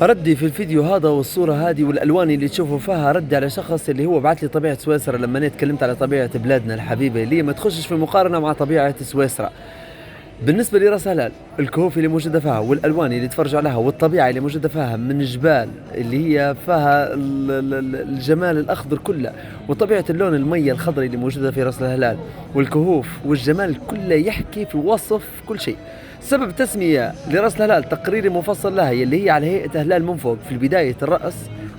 ردي في الفيديو هذا والصورة هذه والألوان اللي تشوفوا فيها ردي على شخص اللي هو بعت لي طبيعة سويسرا لما أنا تكلمت على طبيعة بلادنا الحبيبة اللي ما تخشش في مقارنة مع طبيعة سويسرا. بالنسبة لراس هلال الكهوف اللي موجودة فيها والألوان اللي تفرجوا عليها والطبيعة اللي موجودة فيها من جبال اللي هي فيها الجمال الأخضر كله وطبيعة اللون المية الخضري اللي موجودة في راس الهلال والكهوف والجمال كله يحكي في وصف كل شيء. سبب تسمية لراس الهلال تقريري مفصل لها اللي هي على هيئة هلال من فوق في بداية الرأس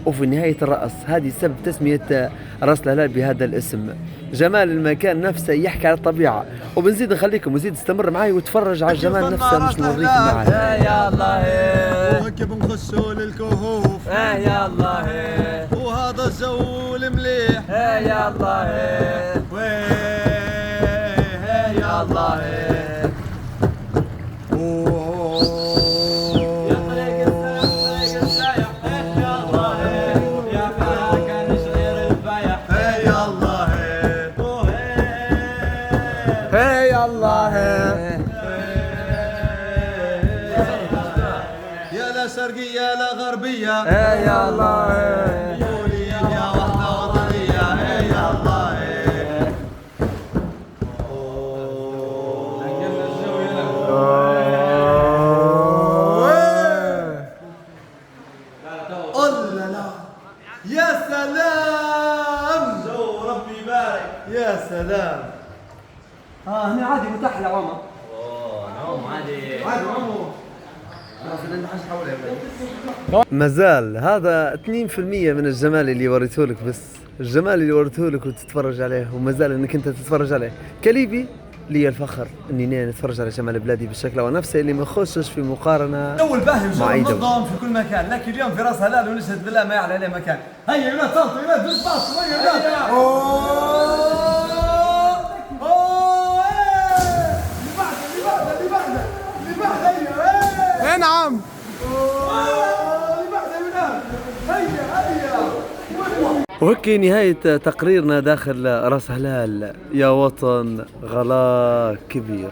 وفي نهاية الرأس، هذه سبب تسمية راس الهلال بهذا الاسم. جمال المكان نفسه يحكي على الطبيعة، وبنزيد نخليكم وزيد استمر معي وتفرج على الجمال نفسه مش نوريكم معي. يا الله وهيك بنخشوا للكهوف يا الله وهذا الجو المليح يا الله يا الله يا الله يا لا شرقية لا غربية يا الله يا وحدة وطنية يا الله. يا سلام جو ربي يبارك يا سلام. هنا عادي متاح لعمر. نوم عادي عمو مازال هذا 2% من الجمال اللي وريته لك، بس الجمال اللي وريته لك وتتفرج عليه ومازال انك انت تتفرج عليه. كليبي لي الفخر اني نتفرج على جمال بلادي بالشكل ونفسه اللي ما يخشش في مقارنه اول باهي مع اي منظم في كل مكان، لكن اليوم في راس هلال ونشهد بالله ما يعلى عليه مكان. هيا يا ولاد صوتوا يا ولاد بالباص هيا يا ولاد. نعم وهيك نهاية تقريرنا داخل راس هلال. يا وطن غلا كبير.